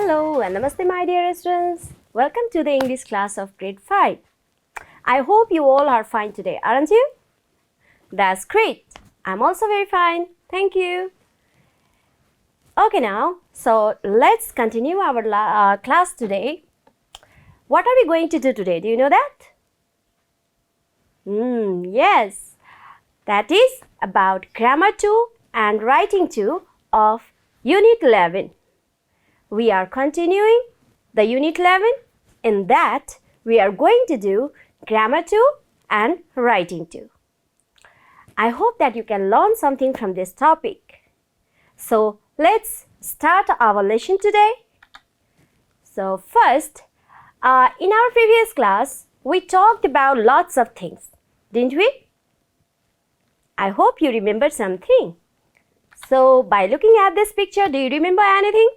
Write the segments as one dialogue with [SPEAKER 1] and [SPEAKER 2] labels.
[SPEAKER 1] Hello and Namaste my dear students. Welcome to the English class of grade 5. I hope you all are fine today, aren't you? That's great. I'm also very fine. Thank you. Okay now, so let's continue our class today. What are we going to do today? Do you know that? Yes. That is about grammar 2 and writing 2 of Unit 11. We are continuing the Unit 11. In that, we are going to do grammar 2 and writing 2. I hope that you can learn something from this topic. So, let's start our lesson today. So, first, in our previous class, we talked about lots of things, didn't we? I hope you remember something. So, by looking at this picture, do you remember anything?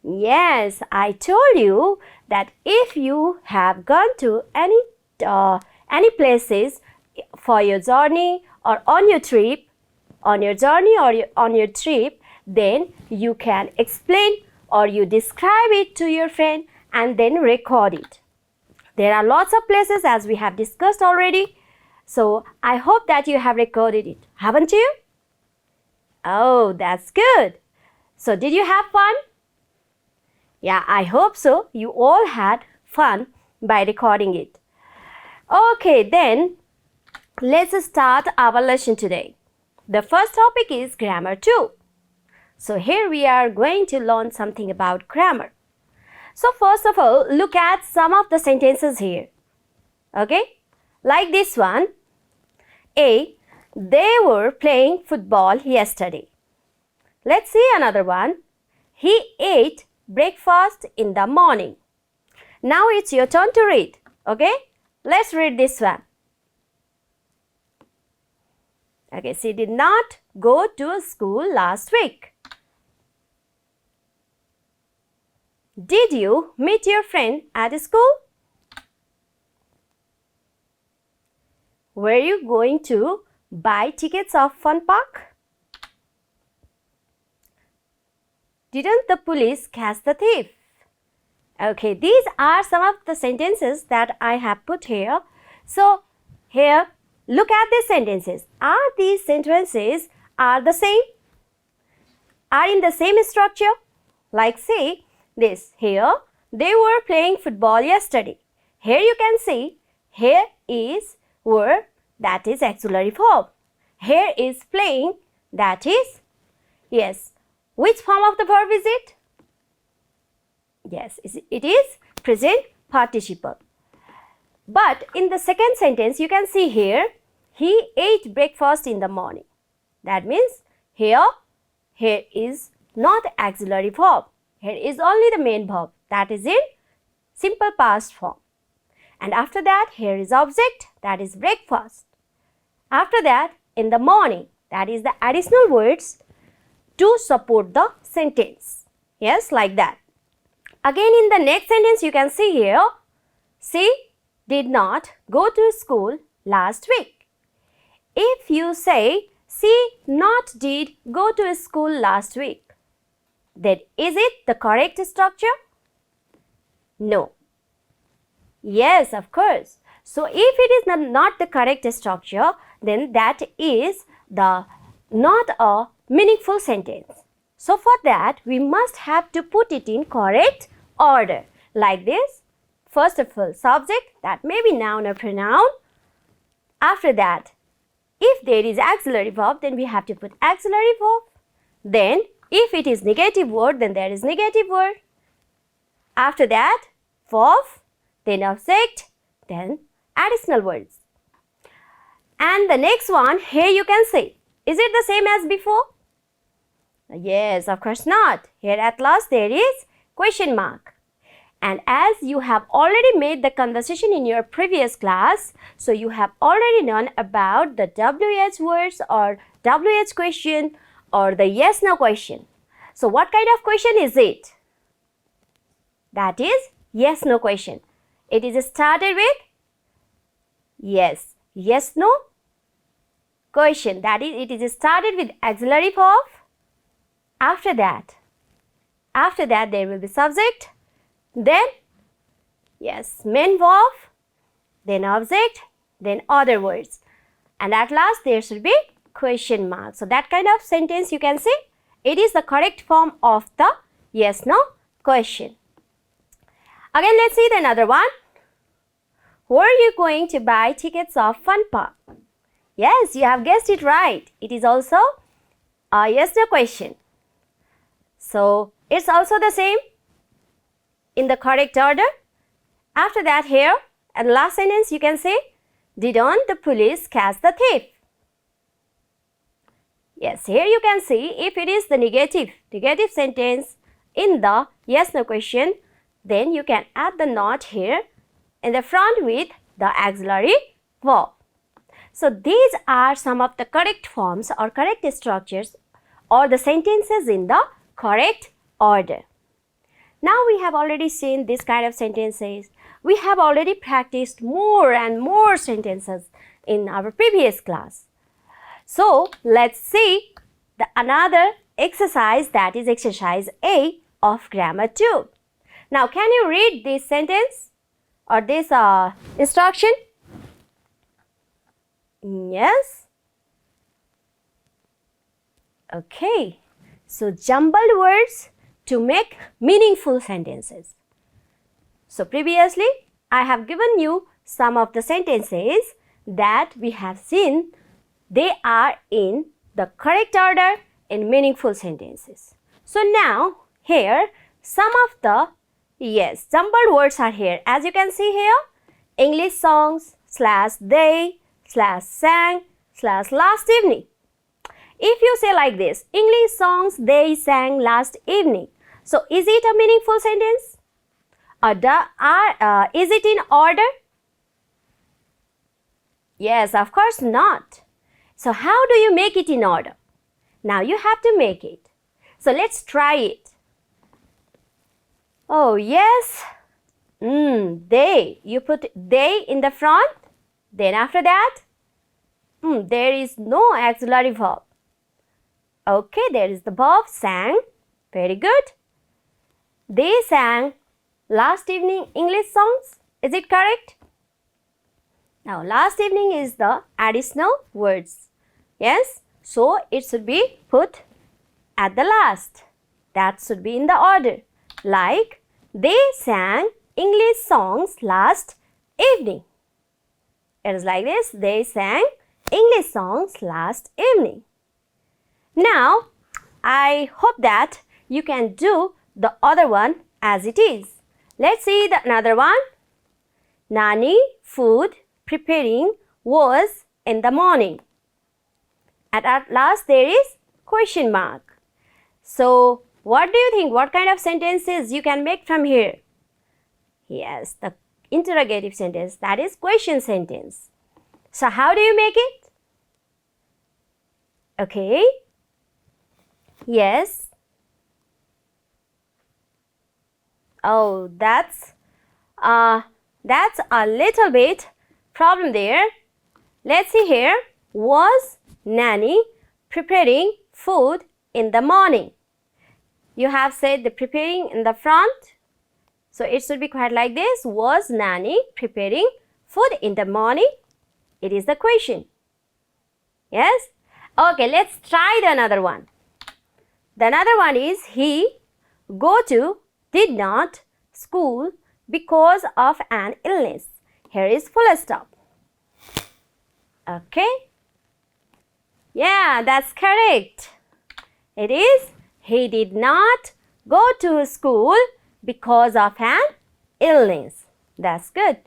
[SPEAKER 1] Yes, I told you that if you have gone to any places for your journey or on your trip, then you can explain or you describe it to your friend and then record it. There are lots of places as we have discussed already. So, I hope that you have recorded it, haven't you? Oh, that's good. So, did you have fun? Yeah, I hope so. You all had fun by recording it. Okay, then let's start our lesson today. The first topic is grammar 2. So here we are going to learn something about grammar. So first of all, look at some of the sentences here. Okay, like this one. A. They were playing football yesterday. Let's see another one. He ate breakfast in the morning. Now it's your turn to read. Okay, let's read this one. Okay, she did not go to school last week. Did you meet your friend at school? Were you going to buy tickets of fun park? Didn't the police catch the thief? Okay, these are some of the sentences that I have put here. So, here, look at these sentences. Are these sentences the same? Are in the same structure? Like say this here, they were playing football yesterday. Here you can see, here is were, that is auxiliary verb. Here is playing, that is, yes. Which form of the verb is it? Yes, it is present participle. But in the second sentence, you can see here, he ate breakfast in the morning. That means here is not auxiliary verb. Here is only the main verb, that is in simple past form. And after that, here is object, that is breakfast. After that, in the morning, that is the additional words to support the sentence. Yes, like that. Again, in the next sentence, you can see here, she did not go to school last week. If you say, she not did go to school last week, then is it the correct structure? No. Yes, of course. So, if it is not the correct structure, then that is not a meaningful sentence. So for that, we must have to put it in correct order. Like this. First of all, subject, that may be noun or pronoun. After that, if there is auxiliary verb, then we have to put auxiliary verb. Then, if it is negative word, then there is negative word. After that, verb, then object, then additional words. And the next one, here you can say, is it the same as before? Yes, of course not. Here at last there is question mark. And as you have already made the conversation in your previous class, so you have already known about the WH words or WH question or the yes no question. So what kind of question is it? That is yes no question. It is started with yes, yes no question. That is, it is started with auxiliary verb. After that, After that, there will be subject, then, yes, main verb, then object, then other words. And at last, there should be question mark. So, that kind of sentence you can say, it is the correct form of the yes-no question. Again, let's see the another one. Where are you going to buy tickets of fun park? Yes, you have guessed it right. It is also a yes-no question. So, it's also the same in the correct order. After that, here, at the last sentence, you can say, didn't the police catch the thief? Yes, here you can see if it is the negative sentence in the yes-no question, then you can add the not here in the front with the auxiliary verb. So, these are some of the correct forms or correct structures or the sentences in the correct order. Now, we have already seen this kind of sentences. We have already practiced more and more sentences in our previous class. So, let's see another exercise, that is exercise A of grammar 2. Now, can you read this sentence or this instruction? Yes. Okay. So, jumbled words to make meaningful sentences. So, previously, I have given you some of the sentences that we have seen. They are in the correct order in meaningful sentences. So, now, here, some of the, yes, jumbled words are here. As you can see here, English songs / they / sang / last evening. If you say like this, English songs they sang last evening. So, is it a meaningful sentence? Or is it in order? Yes, of course not. So, how do you make it in order? Now, you have to make it. So, let's try it. Oh, yes. They. You put they in the front. Then after that, there is no auxiliary verb. Okay, there is the verb sang. Very good. They sang last evening English songs. Is it correct? Now, last evening is the additional words. Yes, so it should be put at the last. That should be in the order. Like, they sang English songs last evening. It is like this. They sang English songs last evening. Now, I hope that you can do the other one as it is. Let's see another one. Nani food preparing was in the morning. And at last there is question mark. So, what do you think? What kind of sentences you can make from here? Yes, the interrogative sentence, that is question sentence. So, how do you make it? Okay. Yes. Oh, that's a little bit problem there. Let's see here. Was Nanny preparing food in the morning? You have said the preparing in the front. So, it should be quite like this. Was Nanny preparing food in the morning? It is the question. Yes? Okay, let's try another one. The another one is he did not school because of an illness. Here is full stop. Okay. Yeah, that's correct. It is he did not go to school because of an illness. That's good.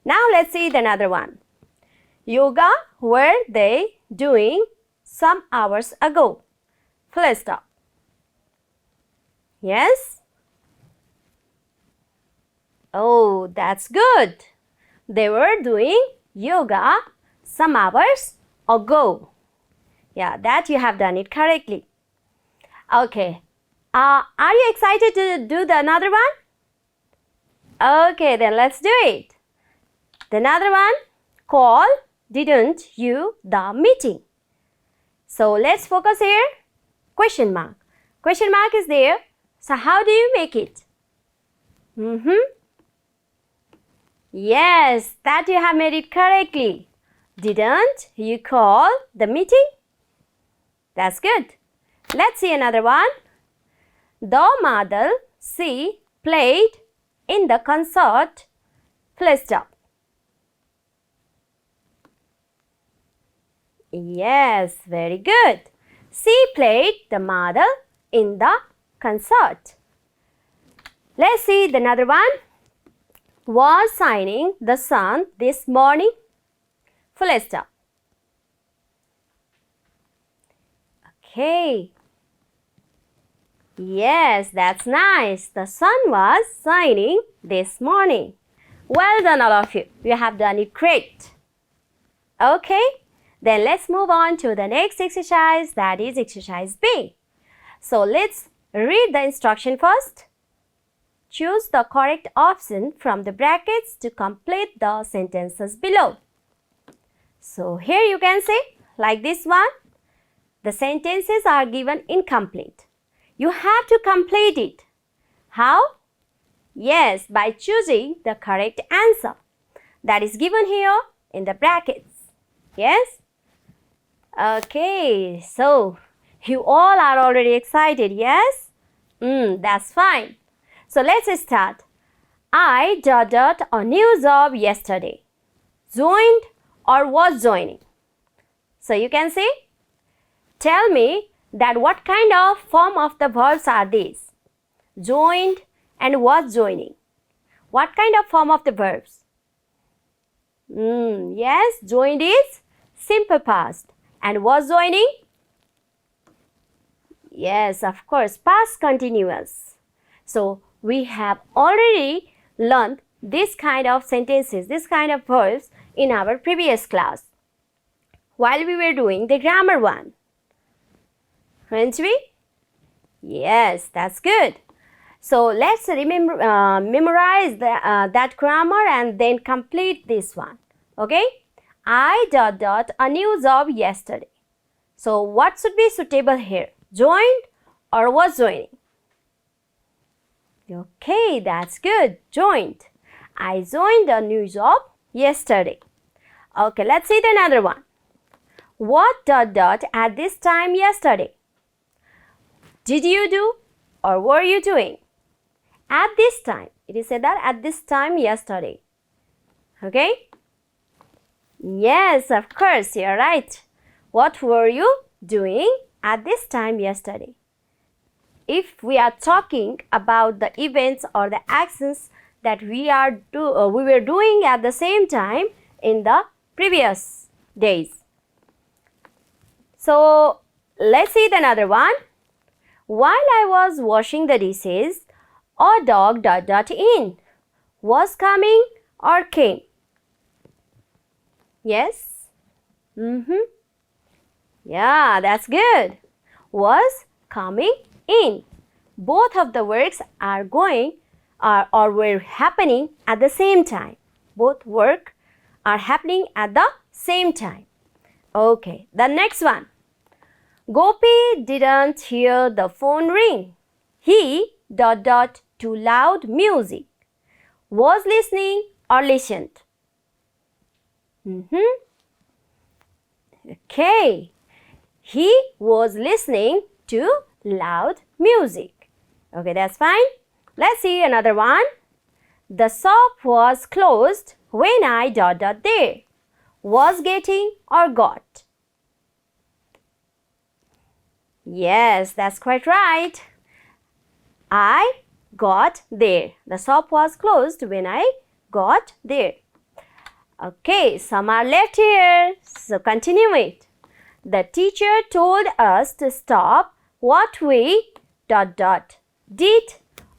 [SPEAKER 1] Now let's see another one. Yoga were they doing some hours ago? Full stop. Yes? Oh, that's good. They were doing yoga some hours ago. Yeah, that you have done it correctly. Okay. Are you excited to do the another one? Okay, then let's do it. The another one, call didn't you the meeting? So let's focus here. Question mark. Question mark is there. So how do you make it? Yes, that you have made it correctly. Didn't you call the meeting? That's good. Let's see another one. The mother, she played in the concert. Full stop. Yes, very good. She played the mother in the concert. Let's see another one. Was shining the sun this morning? Full stop. Okay. Yes, that's nice. The sun was shining this morning. Well done, all of you. You have done it great. Okay, then let's move on to the next exercise, that is exercise B. So let's read the instruction first. Choose the correct option from the brackets to complete the sentences below. So here you can see, like this one, the sentences are given incomplete. You have to complete it. How? Yes, by choosing the correct answer that is given here in the brackets. Yes? Okay, so you all are already excited, yes? That's fine. So let's start. I got a new job yesterday. Joined or was joining? So you can see, tell me that what kind of form of the verbs are these? Joined and was joining. What kind of form of the verbs? Yes, joined is simple past. And was joining? Yes, of course, past continuous. So we have already learned this kind of sentences, this kind of verbs in our previous class while we were doing the grammar one. Weren't we? Yes, that's good. So let's memorize that grammar and then complete this one. Okay? I got a new job yesterday. So what should be suitable here? Joined or was joining? Okay, that's good. Joined. I joined a new job yesterday. Okay, let's see another one. What at this time yesterday? Did you do or were you doing? At this time. It is said that at this time yesterday. Okay? Yes, of course, you're right. What were you doing at this time yesterday? If we are talking about the events or the actions that we were doing at the same time in the previous days. So let's see another one. While I was washing the dishes, a dog in. Was coming or came? Yes? Yeah, that's good. Was coming in. Both of the works are going or were happening at the same time. Both work are happening at the same time. Okay, the next one. Gopi didn't hear the phone ring. He to loud music. Was listening or listened? Okay. He was listening to loud music. Okay, that's fine. Let's see another one. The shop was closed when I there. Was getting or got? Yes, that's quite right. I got there. The shop was closed when I got there. Okay, some are left here. So continue it. The teacher told us to stop what we did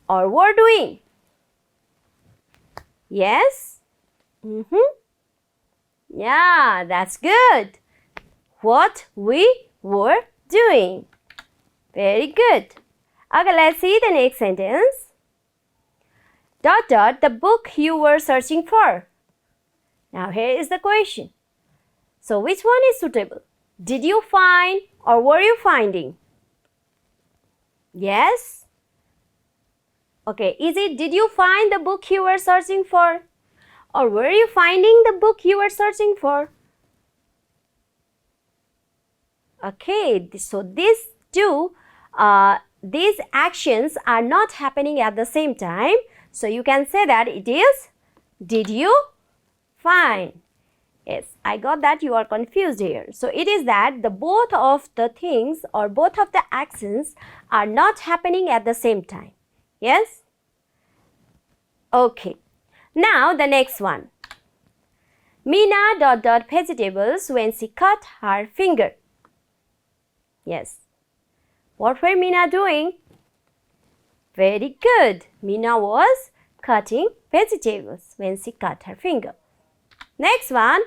[SPEAKER 1] or were doing. Yes? Yeah, that's good. What we were doing. Very good. Okay, let's see the next sentence. The book you were searching for. Now here is the question. So which one is suitable? Did you find or were you finding? Yes? Okay, did you find the book you were searching for? Or were you finding the book you were searching for? Okay, so these actions are not happening at the same time. So you can say that it is, did you find? Yes, I got that you are confused here. So it is that the both of the things or both of the actions are not happening at the same time. Yes? Okay. Now the next one. Meena ... vegetables when she cut her finger. Yes. What were Meena doing? Very good. Meena was cutting vegetables when she cut her finger. Next one.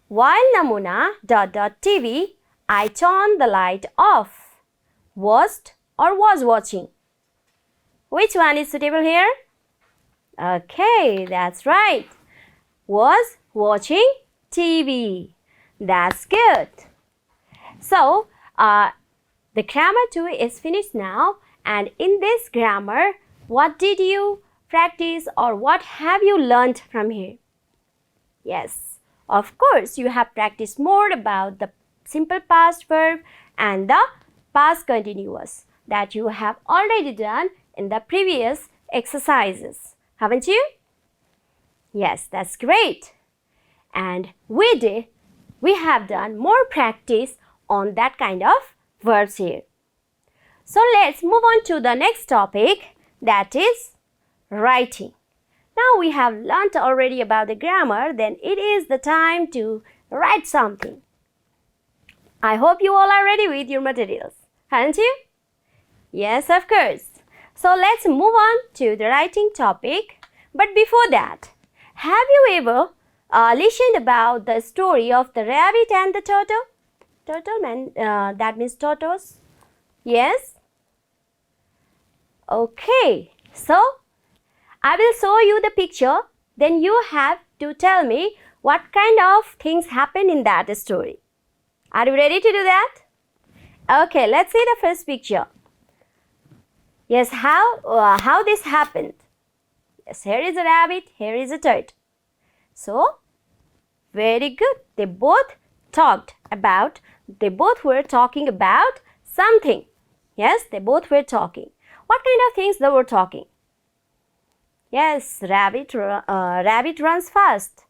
[SPEAKER 1] While Namuna ... TV, I turned the light off. Watched or was watching? Which one is suitable here? Okay, that's right. Was watching TV. That's good. So, the grammar 2 is finished now, and in this grammar, what did you practice or what have you learned from here? Yes, of course, you have practiced more about the simple past verb and the past continuous that you have already done in the previous exercises, haven't you? Yes, that's great. And we have done more practice on that kind of verbs here. So let's move on to the next topic, that is writing. Now we have learnt already about the grammar, then it is the time to write something. I hope you all are ready with your materials, haven't you? Yes, of course. So let's move on to the writing topic. But before that, have you ever listened about the story of the rabbit and the turtle? That means tortoise. Yes? Okay. So, I will show you the picture. Then you have to tell me what kind of things happen in that story. Are you ready to do that? Okay, let's see the first picture. Yes, how this happened. Yes, here is a rabbit, here is a turtle. So, very good. They both were talking about something. Yes, they both were talking. What kind of things they were talking? Yes, rabbit runs fast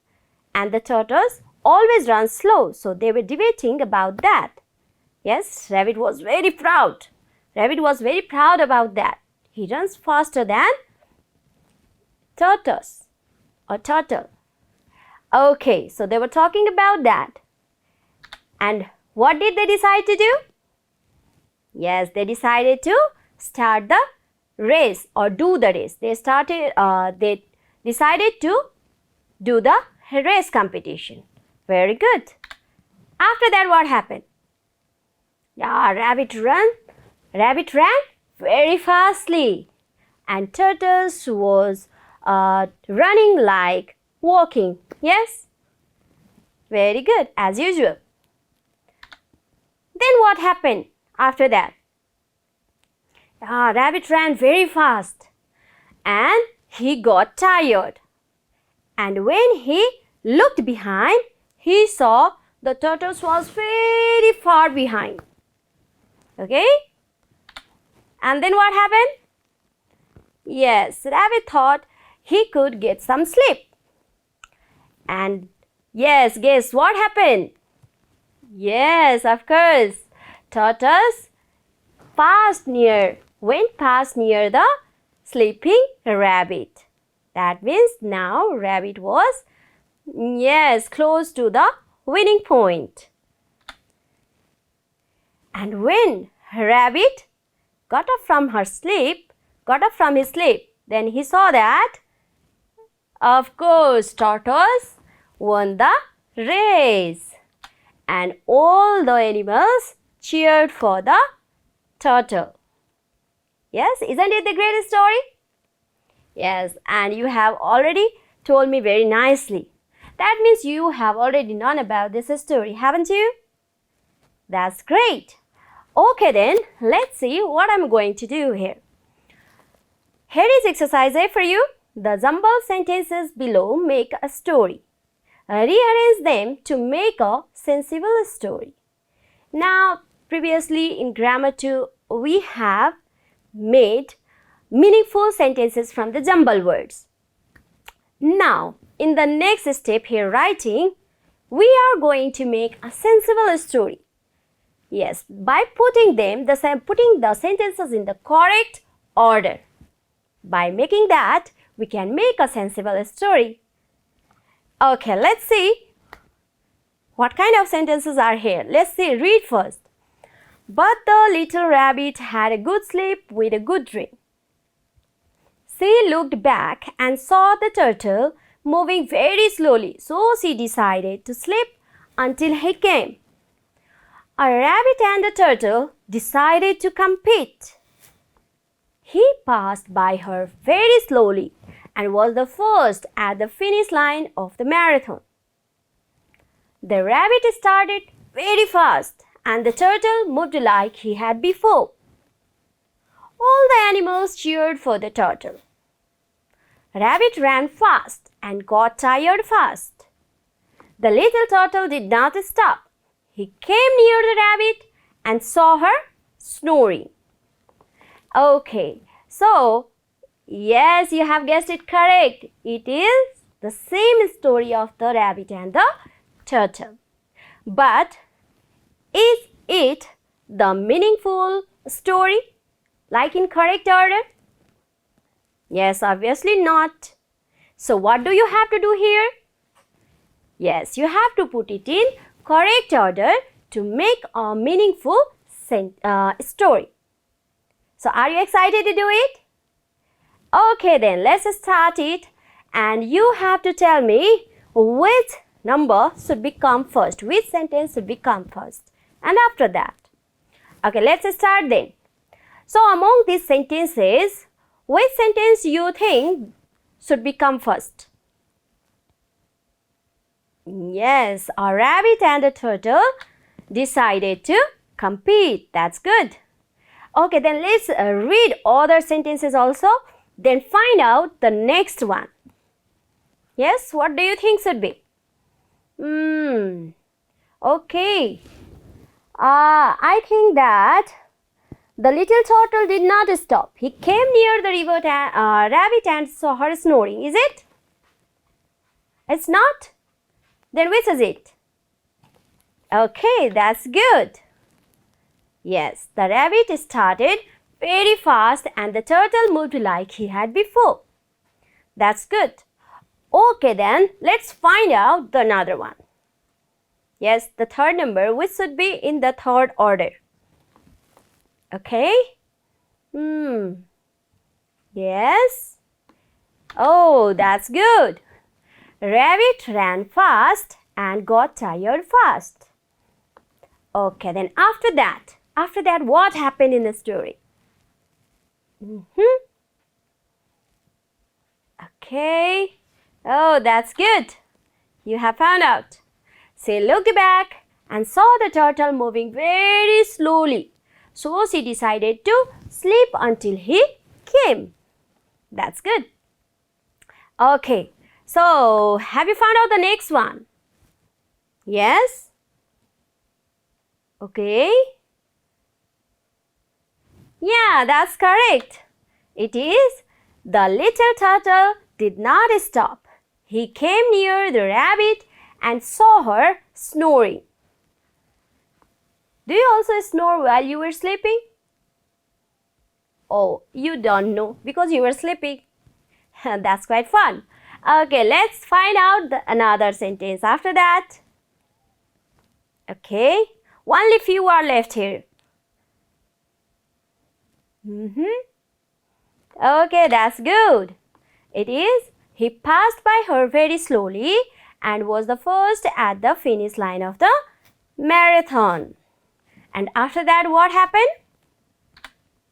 [SPEAKER 1] and the tortoise always runs slow. So they were debating about that. Yes, rabbit was very proud. Rabbit was very proud about that. He runs faster than tortoise or turtle. Okay, so they were talking about that. And what did they decide to do? Yes, they decided to start the race or do the race. They decided to do the race competition. Very good. After that, what happened? Yeah, rabbit ran very fastly, and tortoise was running like walking. Yes, very good, as usual. Then what happened after that? Rabbit ran very fast and he got tired. And when he looked behind, he saw the tortoise was very far behind. Okay? And then what happened? Yes, rabbit thought he could get some sleep. And yes, guess what happened? Yes, of course. Tortoise went past near the sleeping rabbit. That means now rabbit was, yes, close to the winning point. And when rabbit got up from his sleep, then he saw that, of course, tortoise won the race. And all the animals cheered for the turtle. Yes, isn't it the greatest story? Yes, and you have already told me very nicely. That means you have already known about this story, haven't you? That's great. Okay then, let's see what I'm going to do here. Here is exercise A for you. The jumbled sentences below make a story. Rearrange them to make a sensible story. Now, previously in Grammar 2, we have made meaningful sentences from the jumbled words. Now, in the next step here, writing, we are going to make a sensible story. Yes, by putting the sentences in the correct order. By making that, we can make a sensible story. Okay, let's see what kind of sentences are here. Let's see, read first. But the little rabbit had a good sleep with a good dream. She looked back and saw the turtle moving very slowly, so she decided to sleep until he came. A rabbit and a turtle decided to compete. He passed by her very slowly and was the first at the finish line of the marathon. The rabbit started very fast and the turtle moved like he had before. All the animals cheered for the turtle. Rabbit ran fast and got tired fast. The little turtle did not stop. He came near the rabbit and saw her snoring. Okay, so yes, you have guessed it correct. It is the same story of the rabbit and the turtle. But is it the meaningful story, like in correct order? Yes, obviously not. So what do you have to do here? Yes, you have to put it in correct order to make a meaningful story. So are you excited to do it? Okay then, let's start it. And you have to tell me which number should become first, which sentence should become first. And after that. Okay, let's start then. So among these sentences, which sentence you think should become first? Yes, a rabbit and a turtle decided to compete. That's good. Okay, then let's read other sentences also. Then find out the next one. Yes, what do you think should be? Okay. I think that the little turtle did not stop. He came near the rabbit and saw her snoring. Is it? It's not? Then which is it? Okay, that's good. Yes, the rabbit started very fast and the turtle moved like he had before. That's good. Okay then, let's find out the another one. Yes, the third number, which should be in the third order. Okay? Yes? Oh, that's good. Rabbit ran fast and got tired fast. Okay, then after that, what happened in the story? Okay. Oh, that's good. You have found out. She looked back and saw the turtle moving very slowly. So she decided to sleep until he came. That's good. Okay. So, have you found out the next one? Yes? Okay. Yeah, that's correct. It is the little turtle did not stop. He came near the rabbit and saw her snoring. Do you also snore while you were sleeping? Oh, you don't know because you were sleeping. That's quite fun. Okay, let's find out another sentence after that. Okay, only few are left here. Okay, that's good. It is, he passed by her very slowly and was the first at the finish line of the marathon. And after that, what happened?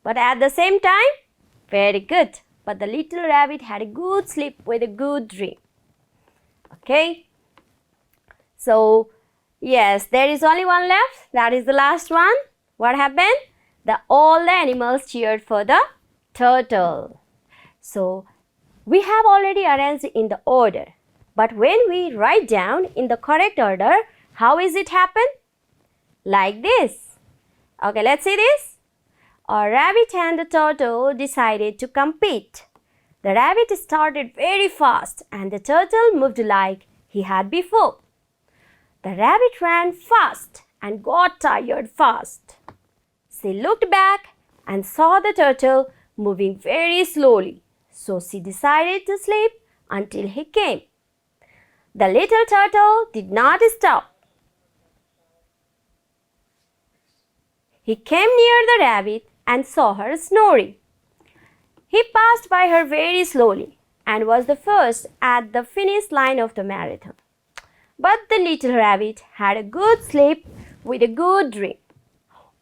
[SPEAKER 1] But at the same time, very good. But the little rabbit had a good sleep with a good dream. Okay. So, yes, there is only one left. That is the last one. what happened? All the animals cheered for the turtle. So, we have already arranged in the order. But when we write down in the correct order, how is it happen? Like this. Okay, let's see this. A rabbit and a turtle decided to compete. The rabbit started very fast and the turtle moved like he had before. The rabbit ran fast and got tired fast. She looked back and saw the turtle moving very slowly, so she decided to sleep until he came. The little turtle did not stop. He came near the rabbit and saw her snoring. He passed by her very slowly and was the first at the finish line of the marathon. But the little rabbit had a good sleep with a good dream.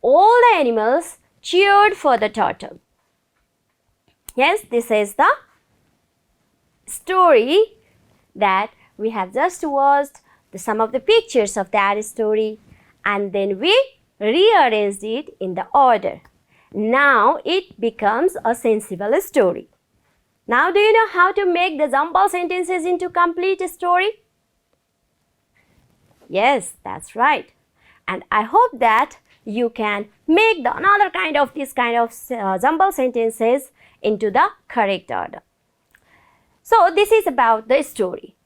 [SPEAKER 1] All the animals cheered for the turtle. Yes, this is the story that we have just watched, some of the pictures of that story, and then we rearranged it in the order. Now it becomes a sensible story. Now do you know how to make the jumble sentences into complete story? Yes, that's right. And I hope that you can make another kind of jumble sentences into the correct order. So this is about the story.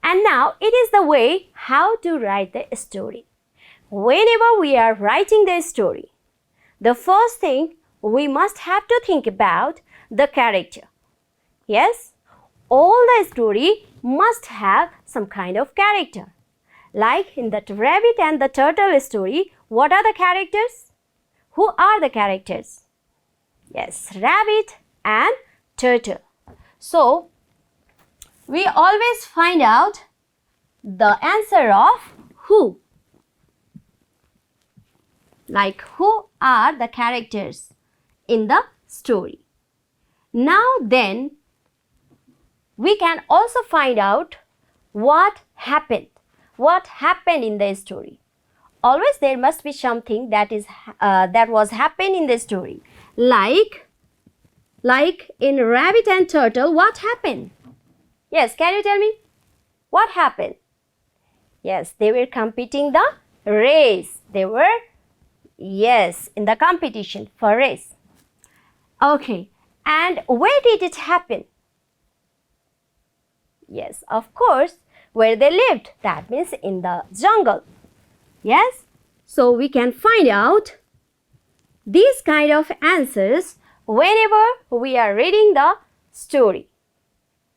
[SPEAKER 1] And now it is the way how to write the story. Whenever we are writing the story, the first thing we must have to think about the character. Yes, all the story must have some kind of character. Like in the rabbit and the turtle story, what are the characters? Who are the characters? Yes, rabbit and turtle. So, we always find out the answer of who. Like who are the characters in the story. Now then, we can also find out what happened. What happened in the story. Always there must be something that was happened in the story. Like in rabbit and turtle, what happened? Yes, can you tell me? What happened? Yes, they were competing the race. They were, yes, in the competition for race. Okay, and where did it happen? Yes, of course, where they lived. That means in the jungle. Yes, so we can find out these kind of answers whenever we are reading the story.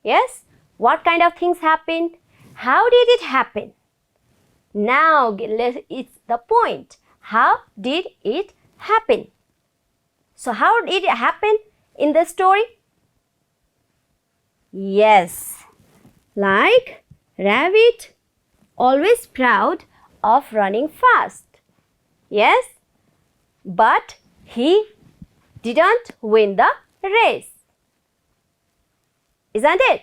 [SPEAKER 1] Yes, what kind of things happened? How did it happen? Now it's the point. How did it happen? So how did it happen in the story? Yes, like rabbit always proud of running fast. Yes, but he didn't win the race. Isn't it?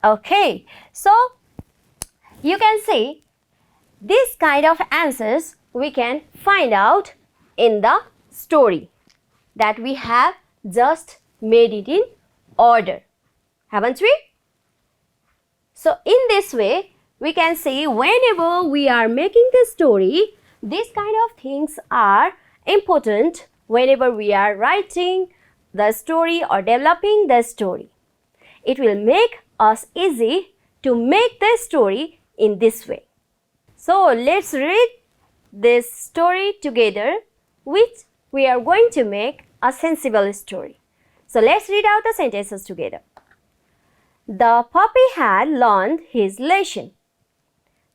[SPEAKER 1] Okay, so you can see this kind of answers we can find out in the story that we have just made it in order. Haven't we? So in this way, we can see whenever we are making the story, these kind of things are important whenever we are writing the story or developing the story. It will make us easy to make the story in this way. So let's read this story together, which we are going to make a sensible story. So let's read out the sentences together. The puppy had learned his lesson.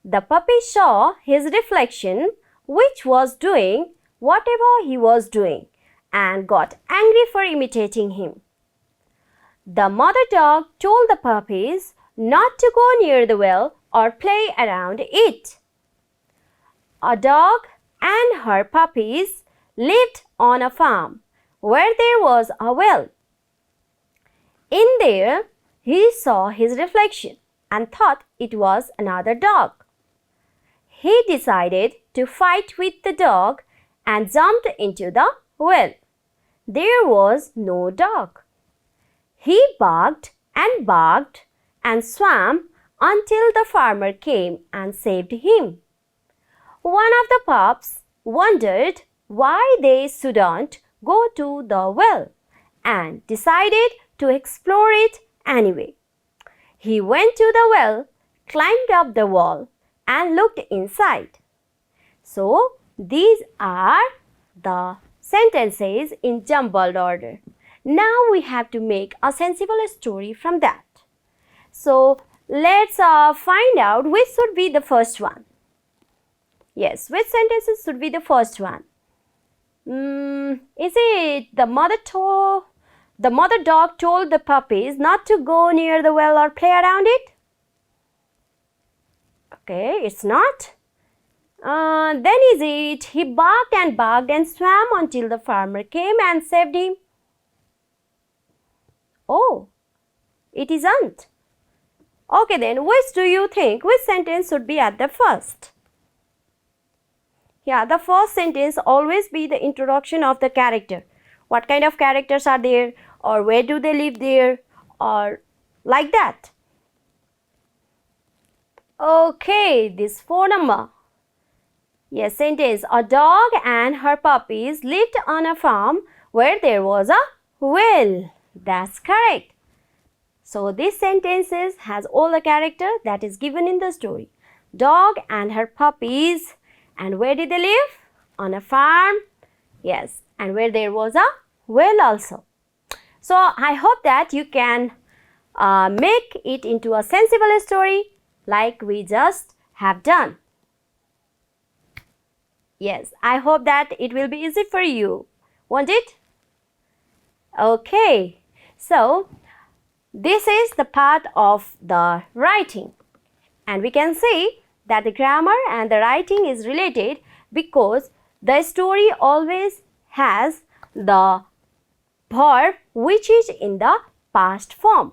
[SPEAKER 1] The puppy saw his reflection, which was doing whatever he was doing, and got angry for imitating him. The mother dog told the puppies not to go near the well or play around it. A dog and her puppies lived on a farm where there was a well. In there, he saw his reflection and thought it was another dog. He decided to fight with the dog and jumped into the well. There was no dog. He barked and swam until the farmer came and saved him. One of the pups wondered why they shouldn't go to the well and decided to explore it anyway. He went to the well, climbed up the wall, and looked inside. So, these are the sentences in jumbled order. Now we have to make a sensible story from that. So, let's find out which should be the first one. Yes, which sentences should be the first one? Is it the mother dog told the puppies not to go near the well or play around it? Okay, it's not. Then is it he barked and swam until the farmer came and saved him? Oh, it isn't. Okay then, which do you think? Which sentence should be at the first? Yeah, the first sentence always be the introduction of the character. What kind of characters are there, or where do they live there, or like that. Okay, this 4 number. Yes, sentence. A dog and her puppies lived on a farm where there was a well. That's correct. So, this sentence has all the character that is given in the story. Dog and her puppies. And where did they live? On a farm. Yes, and where there was a well also. So, I hope that you can make it into a sensible story like we just have done. Yes, I hope that it will be easy for you. Won't it? Okay, so this is the part of the writing. And we can see that the grammar and the writing is related because the story always has the verb which is in the past form.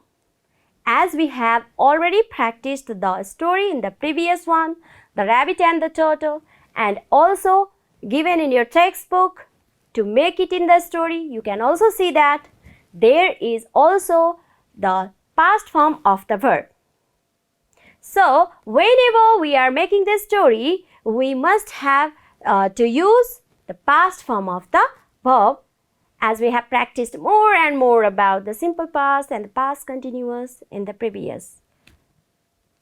[SPEAKER 1] As we have already practiced the story in the previous one, the rabbit and the turtle, and also given in your textbook to make it in the story, you can also see that there is also the past form of the verb. So, whenever we are making the story, we must have to use the past form of the verb, as we have practiced more and more about the simple past and the past continuous in the previous.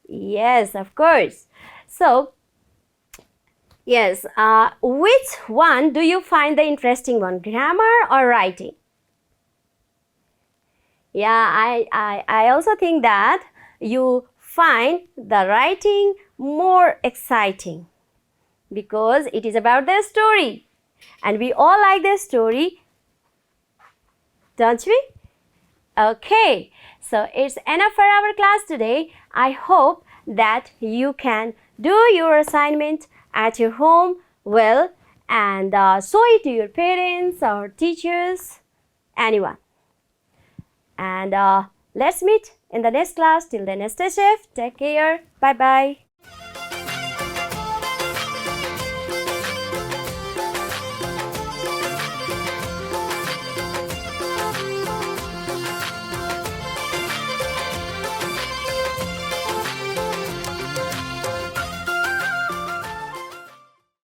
[SPEAKER 1] Yes, of course. So, yes, which one do you find the interesting one, grammar or writing? Yeah, I also think that you find the writing more exciting because it is about the story and we all like the story, don't we? Okay, so it's enough for our class today. I hope that you can do your assignment at your home well and show it to your parents or teachers, anyone. And let's meet in the next class. Till then, stay safe. Take care. Bye-bye.